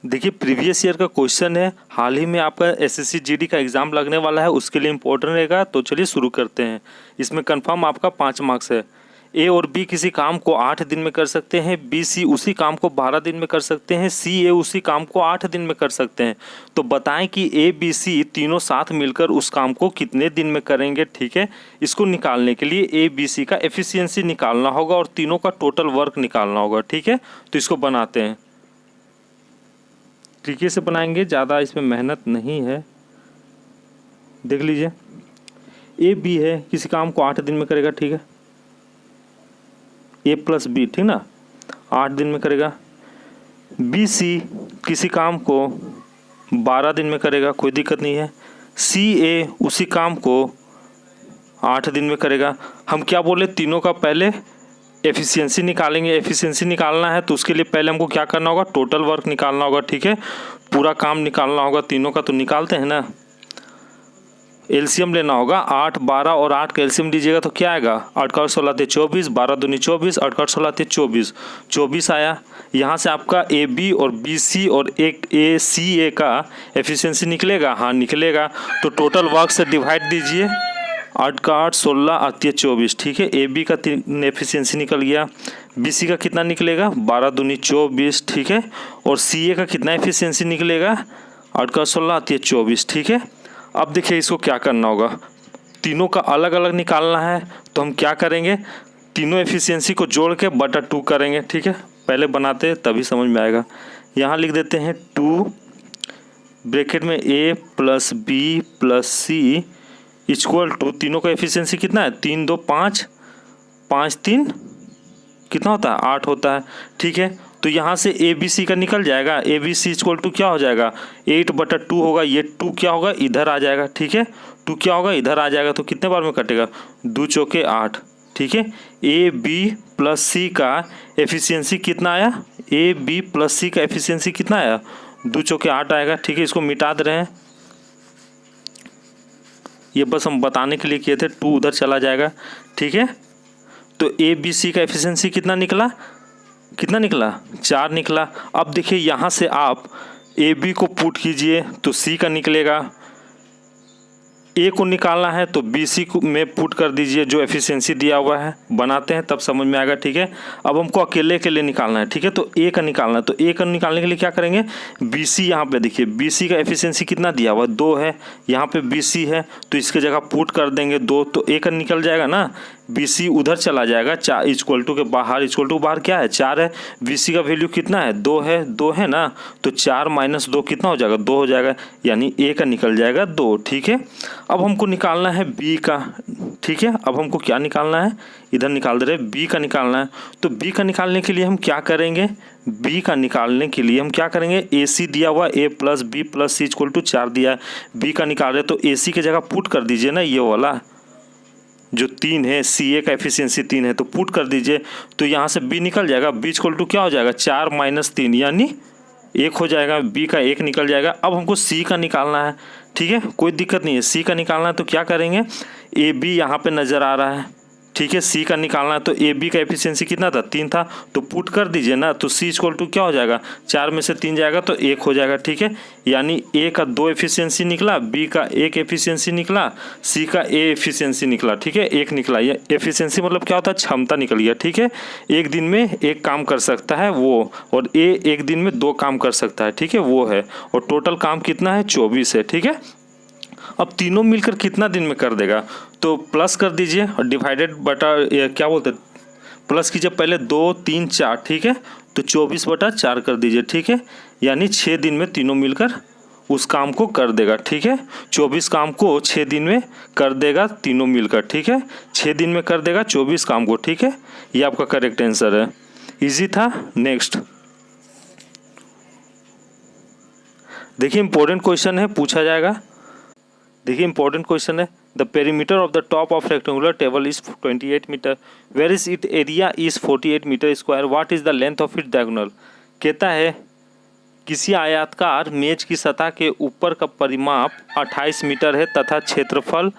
देखिए previous year का question है, हाल ही में आपका एसएससी जीडी का एग्ज़ाम लगने वाला है, उसके लिए इम्पोर्टेंट रहेगा। तो चलिए शुरू करते हैं। इसमें कंफर्म आपका 5 मार्क्स है। ए और बी किसी काम को 8 दिन में कर सकते हैं, बी सी उसी काम को 12 दिन में कर सकते हैं, सी ए उसी काम को 8 दिन में कर सकते हैं। तो बताएं कि ए बी सी तीनों साथ मिलकर उस काम को कितने दिन में करेंगे। ठीक है, इसको निकालने के लिए ए बी सी का एफिशिएंसी निकालना होगा और तीनों का टोटल वर्क निकालना होगा। ठीक है, तो इसको बनाते हैं, तरीके से बनाएंगे, ज़्यादा इसमें मेहनत नहीं है। देख लीजिए, ए बी है, किसी काम को 8 दिन में करेगा। ठीक है, ए प्लस बी, ठीक ना, 8 दिन में करेगा। बी सी किसी काम को 12 दिन में करेगा, कोई दिक्कत नहीं है। सी ए उसी काम को 8 दिन में करेगा। हम क्या बोले, तीनों का पहले एफिशिएंसी निकालेंगे। एफिशिएंसी निकालना है तो उसके लिए पहले हमको क्या करना होगा, टोटल वर्क निकालना होगा। ठीक है, पूरा काम निकालना होगा तीनों का। तो निकालते हैं ना, एलसीएम लेना होगा। 8, 12 और 8 का एलसीएम लीजिएगा तो क्या आएगा, 8 का 16 = 24, 12 दूनी 24, 8 का 16 = 24, 24 आया। यहाँ से आपका ए बी और बी सी और एक ए सी ए का एफिशिएंसी निकलेगा। हाँ निकलेगा। तो टोटल वर्क से डिवाइड दीजिए, 8 का 8, 16 आती है 24। ठीक है, ए बी का 3 एफिशिएंसी निकल गया। बी सी का कितना निकलेगा, 12 दूनी 24। ठीक है, और सी ए का कितना एफिशिएंसी निकलेगा, 8 का 16 आती है 24। ठीक है, अब देखिए इसको क्या करना होगा, तीनों का अलग अलग निकालना है। तो हम क्या करेंगे, तीनों एफिशिएंसी को जोड़ के बटा 2 करेंगे। ठीक है, पहले बनाते तभी समझ में आएगा। यहाँ लिख देते हैं 2 ब्रैकेट में A plus B plus C equal to, तीनों का एफिशिएंसी कितना है, 3 2 5, 5 3 कितना होता है, 8 होता है। ठीक है, तो यहाँ से ए बी सी का निकल जाएगा। A B C equal to क्या हो जाएगा, 8/2 होगा। ये 2 क्या होगा, इधर आ जाएगा। ठीक है, 2 क्या होगा, इधर आ जाएगा। तो कितने बार में कटेगा, 2 चौके 8। ठीक है, ए बी प्लस सी का एफिशिएंसी कितना आया, ए बी प्लस सी का एफिशिएंसी कितना आया, 2 चौके 8 आएगा। ठीक है, इसको मिटा दे रहे हैं, ये बस हम बताने के लिए किए थे, 2 उधर चला जाएगा। ठीक है, तो ए बी सी का एफिशिएंसी कितना निकला, 4 निकला। अब देखिए यहाँ से आप ए बी को पुट कीजिए तो सी का निकलेगा, ए को निकालना है तो बी सी को में पुट कर दीजिए जो एफिशिएंसी दिया हुआ है। बनाते हैं तब समझ में आएगा। ठीक है, अब हमको अकेले के लिए निकालना है। ठीक है, तो ए का निकालना है, तो ए का निकालने के लिए क्या करेंगे, बी सी, यहाँ पे देखिए बी सी का एफिशिएंसी कितना दिया हुआ है, 2 है। यहाँ पे बी सी है तो इसके जगह पुट कर देंगे 2, तो ए का निकल जाएगा ना, बी सी उधर चला जाएगा, 4 इक्वल टू के बाहर, इक्वल टू बाहर क्या है, 4 है। बी सी का वैल्यू कितना है, 2 है ना, तो 4 - 2 कितना हो जाएगा, 2 हो जाएगा, यानी ए का निकल जाएगा 2। ठीक है, अब हमको निकालना है बी का। ठीक है, अब हमको क्या निकालना है, इधर निकाल दे रहे, बी का निकालना है। तो बी का निकालने के लिए हम क्या करेंगे, बी का निकालने के लिए हम क्या करेंगे, ए सी दिया हुआ, A plus B plus C equal to 4 दिया है, बी का निकाल रहे तो ए सी की जगह पुट कर दीजिए ना, ये वाला जो 3 है, सी ए का एफिशिएंसी 3 है तो पुट कर दीजिए। तो यहाँ से बी निकल जाएगा, बी इक्वल टू क्या हो जाएगा, 4 - 3 यानी 1 हो जाएगा, बी का 1 निकल जाएगा। अब हमको सी का निकालना है। ठीक है, कोई दिक्कत नहीं है, सी का निकालना है तो क्या करेंगे, ए बी यहाँ पे नज़र आ रहा है। ठीक है, सी का निकालना है तो ए बी का एफिशिएंसी कितना था, 3 था, तो पुट कर दीजिए ना, तो सी इक्वल टू क्या हो जाएगा, 4 में से 3 जाएगा तो 1 हो जाएगा। ठीक है, यानी ए का 2 एफिशिएंसी निकला, बी का 1 एफिशिएंसी निकला, सी का ए एफिशिएंसी निकला। ठीक है, 1 निकला। ये एफिशिएंसी मतलब क्या होता है, क्षमता निकल गया। ठीक है, एक दिन में 1 काम कर सकता है वो, और ए एक दिन में 2 काम कर सकता है। ठीक है, वो है, और टोटल काम कितना है, 24 है। ठीक है, अब तीनों मिलकर कितना दिन में कर देगा, तो प्लस कर दीजिए और डिवाइडेड बटा क्या बोलते हैं, प्लस कीजिए पहले, 2 3 4। ठीक है, तो 24/4 कर दीजिए। ठीक है, यानी 6 दिन में तीनों मिलकर उस काम को कर देगा। ठीक है, 24 काम को 6 दिन में कर देगा तीनों मिलकर। ठीक है, 6 दिन में कर देगा 24 काम को। ठीक है, ये आपका करेक्ट आंसर है, इजी था। नेक्स्ट देखिए, इंपॉर्टेंट क्वेश्चन है, पूछा जाएगा। देखिए इंपॉर्टेंट क्वेश्चन है, the perimeter of the top of rectangular table is 28 metre, where is it area is 48 metre square, what is the length of it diagonal. कहता है किसी आयताकार मेज की सतह के ऊपर का परिमाप 28 मीटर है तथा क्षेत्रफल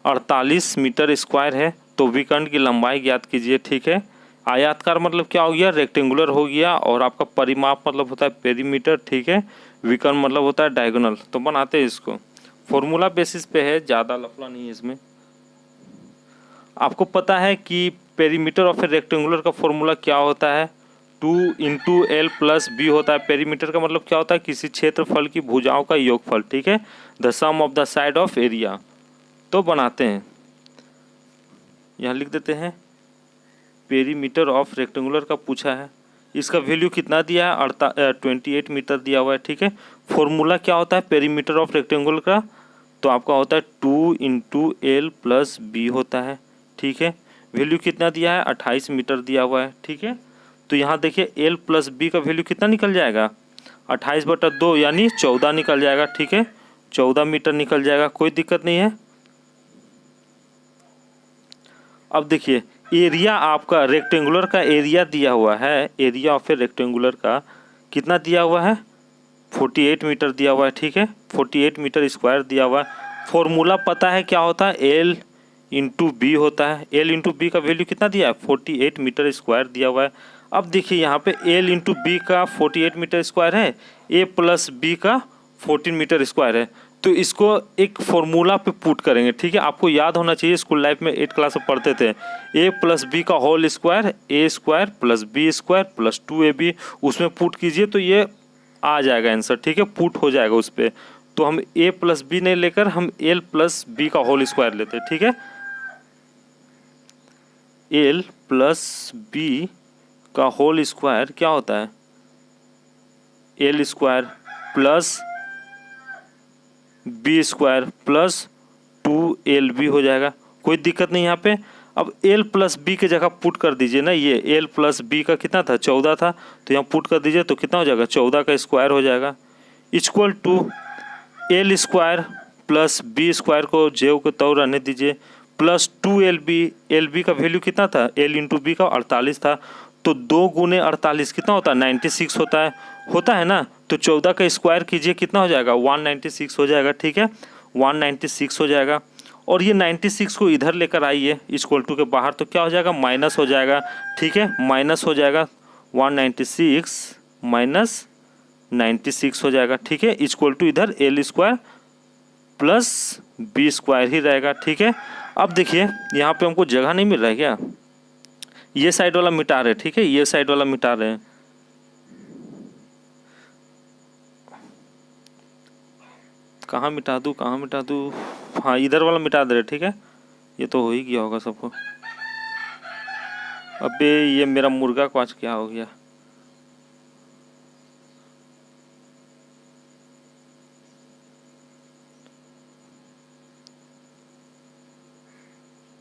48 मीटर स्क्वायर है, तो विकर्ण की लंबाई ज्ञात कीजिए। ठीक है, आयताकार मतलब क्या हो गया, रेक्टेंगुलर हो गया। और आपका परिमाप मतलब होता है पेरीमीटर, ठीक है। विकर्ण मतलब होता है डायगोनल। तो बनाते हैं इसको, फॉर्मूला बेसिस पे है, ज़्यादा लफड़ा नहीं है इसमें। आपको पता है कि पेरीमीटर ऑफ ए रेक्टेंगुलर का फॉर्मूला क्या होता है, 2 × L + B होता है। पेरीमीटर का मतलब क्या होता है, किसी क्षेत्रफल की भुजाओं का योगफल, ठीक है, the sum of the side of area. तो बनाते हैं, यहाँ लिख देते हैं पेरीमीटर ऑफ रेक्टेंगुलर का पूछा है, इसका वैल्यू कितना दिया है, 28 मीटर दिया हुआ है, ठीक है। फॉर्मूला क्या होता है पेरीमीटर ऑफ रेक्टेंगुलर का, तो आपका होता है 2 × L + B होता है, ठीक है। वैल्यू कितना दिया है, 28 मीटर दिया हुआ है, ठीक है। तो यहाँ देखिए L + B का वैल्यू कितना निकल जाएगा, 28/2 यानी 14 निकल जाएगा, ठीक है। 14 मीटर निकल जाएगा, कोई दिक्कत नहीं है। अब देखिए एरिया आपका रेक्टेंगुलर का एरिया दिया हुआ है, एरिया ऑफ ए रेक्टेंगुलर का कितना दिया हुआ है, 48 मीटर दिया हुआ है, ठीक है। 48 मीटर स्क्वायर दिया हुआ है। फॉर्मूला पता है क्या होता है, L × B होता है। L × B का वैल्यू कितना दिया है, 48 मीटर स्क्वायर दिया हुआ है। अब देखिए यहाँ पे L × B का 48 मीटर स्क्वायर है, A + B का 14 मीटर स्क्वायर है। तो इसको एक फॉर्मूला पे पुट करेंगे, ठीक है। आपको याद होना चाहिए, स्कूल लाइफ में 8 क्लास में पढ़ते थे, A + B का whole square, A² + B² + 2AB, उसमें पुट कीजिए तो ये आ जाएगा आंसर, ठीक है, पुट हो जाएगा उस पर। तो हम A + B नहीं लेकर हम L + B का होल स्क्वायर लेते हैं, ठीक है। L + B का होल स्क्वायर क्या होता है, L² + B² + 2LB हो जाएगा, कोई दिक्कत नहीं यहाँ पे। अब L + B के जगह पुट कर दीजिए ना, ये L + B का कितना था, 14 था, तो यहाँ पुट कर दीजिए तो कितना हो जाएगा, 14 का स्क्वायर हो जाएगा, इक्वल टू L² + B² को जेव के तौर रहने दीजिए, + 2LB। LB का वैल्यू कितना था, L × B का 48 था, तो 2 × 48 कितना होता है, 96 होता है ना। तो 14 का स्क्वायर कीजिए, कितना हो जाएगा, 196 हो जाएगा, ठीक है, 196 हो जाएगा। और ये 96 को इधर लेकर आइए इक्वल टू के बाहर, तो क्या हो जाएगा, माइनस हो जाएगा, ठीक है, माइनस हो जाएगा, 196 - 96 हो जाएगा, ठीक है, इक्वल टू इधर L² + B² ही रहेगा, ठीक है। अब देखिए यहाँ पे हमको जगह नहीं मिल रहा है क्या, ये साइड वाला मिटा रहे, ठीक है, ये साइड वाला मिटा रहे हैं। कहाँ मिटा दूँ, हाँ इधर वाला मिटा दे रहे, ठीक है, ये तो हो ही गया होगा सबको। अबे ये मेरा मुर्गा को आज क्या हो गया,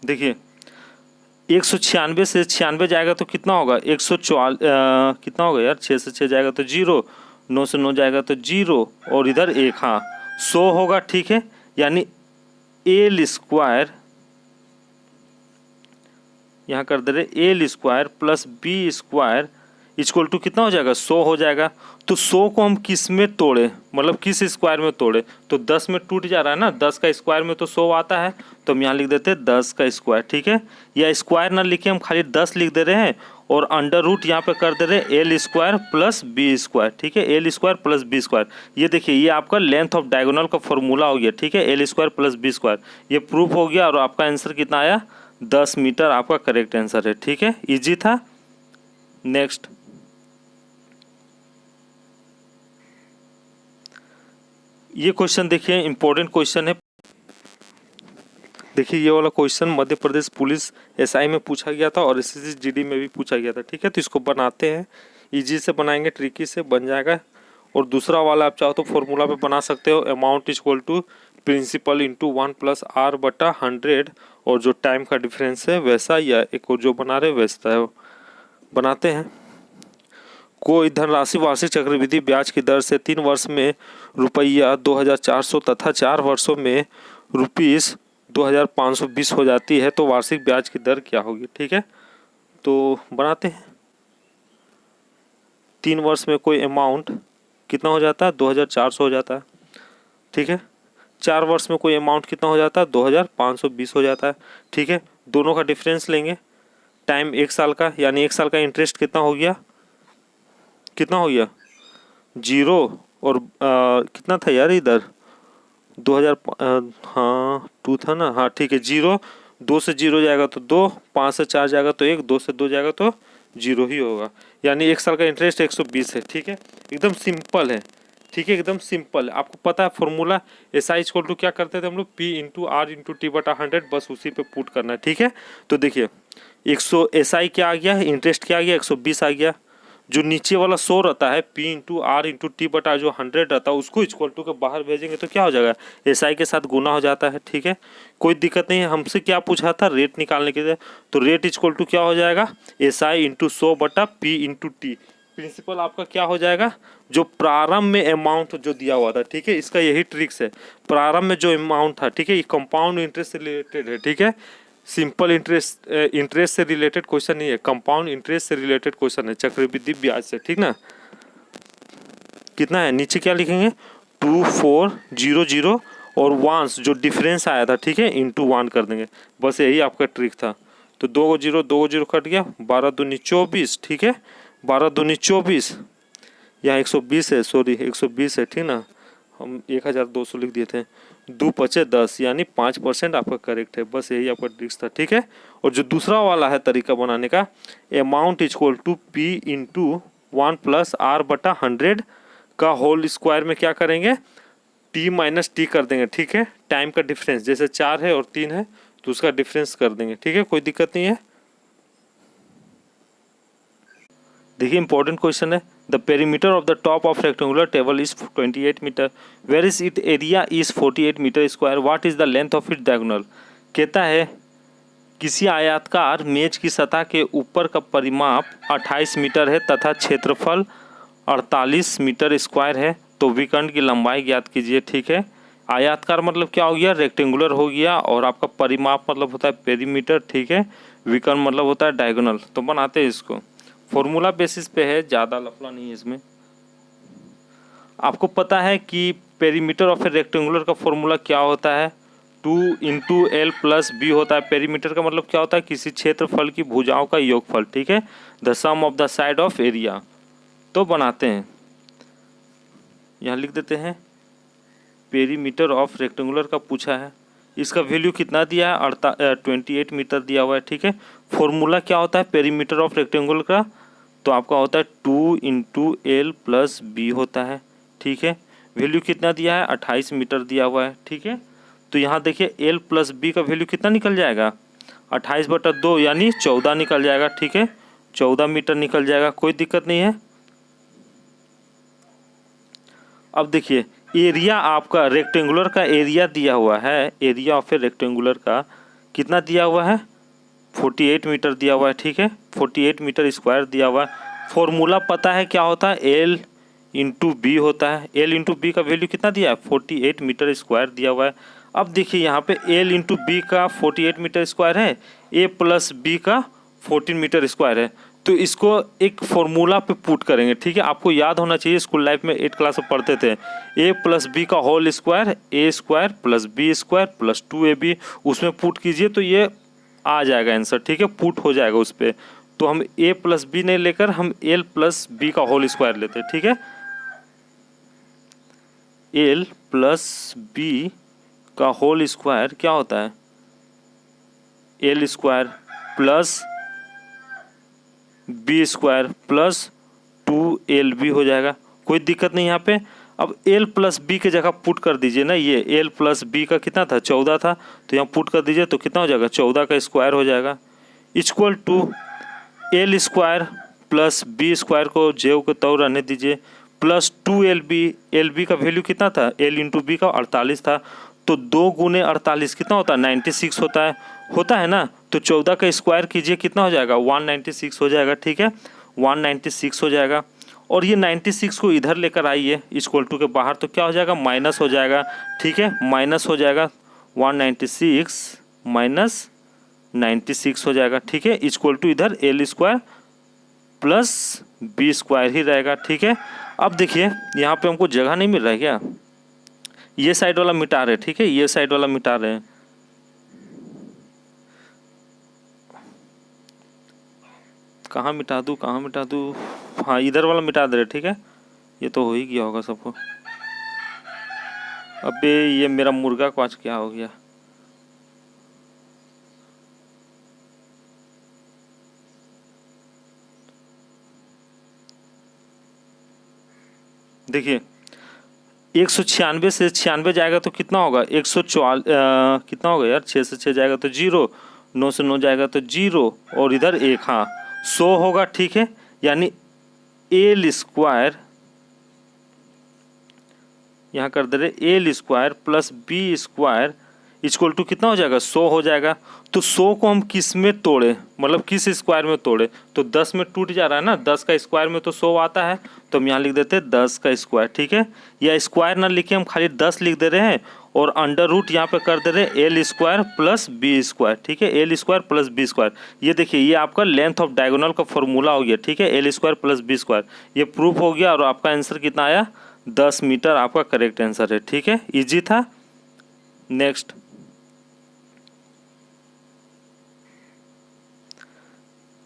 देखिए 196 से 96 जाएगा तो कितना होगा, 144 कितना होगा यार, 6 से 6 जाएगा तो 0, 9 से 9 जाएगा तो 0, और इधर 1, हाँ 100 होगा, ठीक है। यानी L² यहाँ कर दे रहे, L² + B² इक्वल टू कितना हो जाएगा, 100 हो जाएगा। तो 100 को हम किस में तोड़े, मतलब किस स्क्वायर में तोड़े, तो 10 में टूट जा रहा है ना, 10 का स्क्वायर में तो 100 आता है, तो हम यहाँ लिख देते हैं 10 का स्क्वायर, ठीक है। या स्क्वायर ना लिखे, हम खाली 10 लिख दे रहे हैं, और अंडर रूट यहाँ पे कर दे रहे हैं L² + B², ठीक है, L² + B²। ये देखिए ये आपका लेंथ ऑफ डायगोनल का फॉर्मूला हो गया, ठीक है, L² + B², ये प्रूफ हो गया, और आपका आंसर कितना आया, 10 मीटर आपका करेक्ट आंसर है, ठीक है, इजी था। नेक्स्ट ये क्वेश्चन देखिए, इंपॉर्टेंट क्वेश्चन है। देखिए ये वाला question Madhya Pradesh police SI में पूछा गया था और SSC GD में भी पूछा गया था, ठीक है। तो इसको बनाते हैं, इजी से बनाएंगे, ट्रिकी से बन जाएगा। और दूसरा वाला आप चाहो तो फॉर्मूला पे बना सकते हो, amount equal to principal × 1 + R/100, और जो टाइम का डिफरेंस है वैसा, या एक और जो बना रहे वैसा है। बनाते हैं, कोई धनराशि वार्षिक चक्रवृद्धि ब्याज की दर से 3 वर्ष में ₹2400 तथा 4 वर्षों में ₹2520 हो जाती है, तो वार्षिक ब्याज की दर क्या होगी, ठीक है। तो बनाते हैं, 3 वर्ष में कोई अमाउंट कितना हो जाता है, 2400 हो जाता है, ठीक है। 4 वर्ष में कोई अमाउंट कितना हो जाता है, 2520 हो जाता है, ठीक है। दोनों का डिफरेंस लेंगे, टाइम 1 साल का, यानी 1 साल का इंटरेस्ट कितना हो गया, कितना हो गया 0। और कितना था यार इधर 2000, हाँ 2 था ना, हाँ ठीक है 0। 2 से 0 जाएगा तो 2, 5 से 4 जाएगा तो 1, 2 से 2 जाएगा तो 0 ही होगा, यानी 1 साल का इंटरेस्ट 120 है। ठीक है, एकदम सिंपल है। ठीक है, एकदम सिंपल। आपको पता है formula S I equal to क्या करते थे हम लोग, P into R into T बटा 100, बस उसी पे पुट करना है। ठीक है, तो देखिए 100 एस आई क्या आ गया, इंटरेस्ट क्या आ गया 120 आ गया। जो नीचे वाला 100 रहता है P into R into T बटा जो 100 रहता है उसको इक्वल टू के बाहर भेजेंगे तो क्या हो जाएगा, एस आई के साथ गुना हो जाता है। ठीक है, कोई दिक्कत नहीं है। हमसे क्या पूछा था, रेट निकालने के लिए, तो रेट इक्वल टू क्या हो जाएगा, एस आई इंटू 100 बटा पी इंटू टी। प्रिंसिपल आपका क्या हो जाएगा, जो प्रारंभ में अमाउंट जो दिया हुआ था। ठीक है, इसका यही ट्रिक्स है, प्रारंभ में जो अमाउंट था। ठीक है, ये कंपाउंड इंटरेस्ट से रिलेटेड है। ठीक है, सिंपल इंटरेस्ट से रिलेटेड क्वेश्चन नहीं है, कंपाउंड इंटरेस्ट से रिलेटेड क्वेश्चन है, चक्रवृद्धि ब्याज से। ठीक ना, कितना है नीचे क्या लिखेंगे 2400 और 1 जो डिफरेंस आया था। ठीक है, इंटू 1 कर देंगे, बस यही आपका ट्रिक था। तो 2 0 कट गया, 12 दूनी 24। ठीक है, 12 दूनी 24, यहाँ 120 है, सॉरी 120 है। ठीक ना, हम 1200 लिख दिए थे। 2 पचे 10, यानी 5% आपका करेक्ट है, बस यही आपका ट्रिक्स था। ठीक है, और जो दूसरा वाला है तरीका बनाने का, amount equal to P into 1 plus R बटा 100 का होल स्क्वायर में क्या करेंगे, टी माइनस टी कर देंगे। ठीक है, टाइम का डिफरेंस जैसे 4 है और 3 है तो उसका डिफरेंस कर देंगे। ठीक है, कोई दिक्कत नहीं है। देखिए इंपॉर्टेंट क्वेश्चन है, the perimeter of the top of rectangular table is 28 metre, where is it area is 48 metre square, what is the length of it diagonal. कहता है किसी आयताकार मेज की सतह के ऊपर का परिमाप 28 मीटर है तथा क्षेत्रफल 48 मीटर स्क्वायर है, तो विकर्ण की लंबाई ज्ञात कीजिए। ठीक है, आयताकार मतलब क्या हो गया, रेक्टेंगुलर हो गया, और आपका परिमाप मतलब होता है पेरीमीटर। ठीक है, विकर्ण मतलब होता है डायगोनल। तो बनाते हैं इसको, फॉर्मूला बेसिस पे है, ज़्यादा लफड़ा नहीं है इसमें। आपको पता है कि पेरीमीटर ऑफ ए रेक्टेंगुलर का फॉर्मूला क्या होता है, 2 इंटू एल प्लस बी होता है। पेरीमीटर का मतलब क्या होता है, किसी क्षेत्रफल की भुजाओं का योगफल। ठीक है, the sum of the side of area. तो बनाते हैं, यहाँ लिख देते हैं पेरीमीटर ऑफ रेक्टेंगुलर का पूछा है, इसका वैल्यू कितना दिया है 28 मीटर दिया हुआ है। ठीक है, फॉर्मूला क्या होता है पेरीमीटर ऑफ रेक्टेंगुलर का, तो आपका होता है 2 इंटू एल प्लस बी होता है। ठीक है, वैल्यू कितना दिया है 28 मीटर दिया हुआ है। ठीक है, तो यहाँ देखिए एल प्लस बी का वैल्यू कितना निकल जाएगा 28/2 यानी 14 निकल जाएगा। ठीक है, 14 मीटर निकल जाएगा, कोई दिक्कत नहीं है। अब देखिए एरिया आपका रेक्टेंगुलर का एरिया दिया हुआ है, एरिया ऑफ ए रेक्टेंगुलर का कितना दिया हुआ है 48 मीटर दिया हुआ है। ठीक है, 48 मीटर स्क्वायर दिया हुआ है। फॉर्मूला पता है क्या होता है, एल इंटू बी होता है। एल इंटू बी का वैल्यू कितना दिया है 48 मीटर स्क्वायर दिया हुआ है। अब देखिए यहाँ पे एल इंटू बी का 48 मीटर स्क्वायर है, ए प्लस बी का 14 मीटर स्क्वायर है, तो इसको एक फॉर्मूला पे पुट करेंगे। ठीक है, आपको याद होना चाहिए, स्कूल लाइफ में 8 क्लास में पढ़ते थे, ए प्लस बी का whole square, A square plus B square plus 2ab, उसमें पुट कीजिए तो ये आ जाएगा आंसर। ठीक है, पुट हो जाएगा उस पर। तो हम ए प्लस बी नहीं लेकर हम एल प्लस बी का होल स्क्वायर लेते हैं। ठीक है, एल प्लस बी का होल स्क्वायर क्या होता है, L square plus B square plus 2lb हो जाएगा, कोई दिक्कत नहीं यहाँ पे। अब l प्लस बी के जगह पुट कर दीजिए ना, ये l प्लस बी का कितना था 14 था, तो यहाँ पुट कर दीजिए तो कितना हो जाएगा 14 का स्क्वायर हो जाएगा, equal to L square plus B square को जेव के तौर रहने दीजिए प्लस 2lb। lb का वैल्यू कितना था, l इंटू बी का 48 था, तो 2 गुने 48 कितना होता है 96 होता है ना, तो 14 का स्क्वायर कीजिए कितना हो जाएगा 196 हो जाएगा। ठीक है, 196 हो जाएगा, और ये 96 को इधर लेकर आइए इक्वल टू के बाहर, तो क्या हो जाएगा माइनस हो जाएगा। ठीक है, माइनस हो जाएगा 196 माइनस 96 हो जाएगा। ठीक है, इक्वल टू इधर L square plus B square ही रहेगा। ठीक है, अब देखिए यहाँ पे हमको जगह नहीं मिल रहा है क्या, ये साइड वाला मिटा रहे। ठीक है, ये साइड वाला मिटा रहे हैं, कहाँ मिटा दूँ, कहाँ मिटा दूँ? हाँ, इधर वाला मिटा दे रहे, ठीक है। ये तो हो ही गया होगा सबको। अबे ये मेरा मुर्गा को आज क्या हो गया? देखिए 196 से 96 जाएगा तो कितना होगा? 144 कितना होगा यार? 6 से 6 जाएगा तो 0, 9 से 9 जाएगा तो 0 और इधर 1। हाँ 100 होगा, ठीक है। यानी एल स्क्वायर, यहाँ कर दे रहे L square plus B square equal to कितना हो जाएगा? 100 हो जाएगा। तो 100 को हम किस में तोड़े, मतलब किस स्क्वायर में तोड़े? तो 10 में टूट जा रहा है ना, 10 का स्क्वायर में तो 100 आता है, तो हम यहाँ लिख देते हैं 10 का स्क्वायर, ठीक है। या स्क्वायर ना लिखे हम खाली 10 लिख दे रहे हैं और अंडर रूट यहाँ पे कर दे रहे हैं L square plus B square, ठीक है। L square plus B square, ये देखिए ये आपका लेंथ ऑफ डायगोनल का फॉर्मूला हो गया, ठीक है। L square plus B square, ये प्रूफ हो गया और आपका आंसर कितना आया? 10 मीटर आपका करेक्ट आंसर है, ठीक है। इजी था। नेक्स्ट,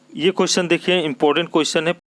ये क्वेश्चन देखिए, इंपॉर्टेंट क्वेश्चन है।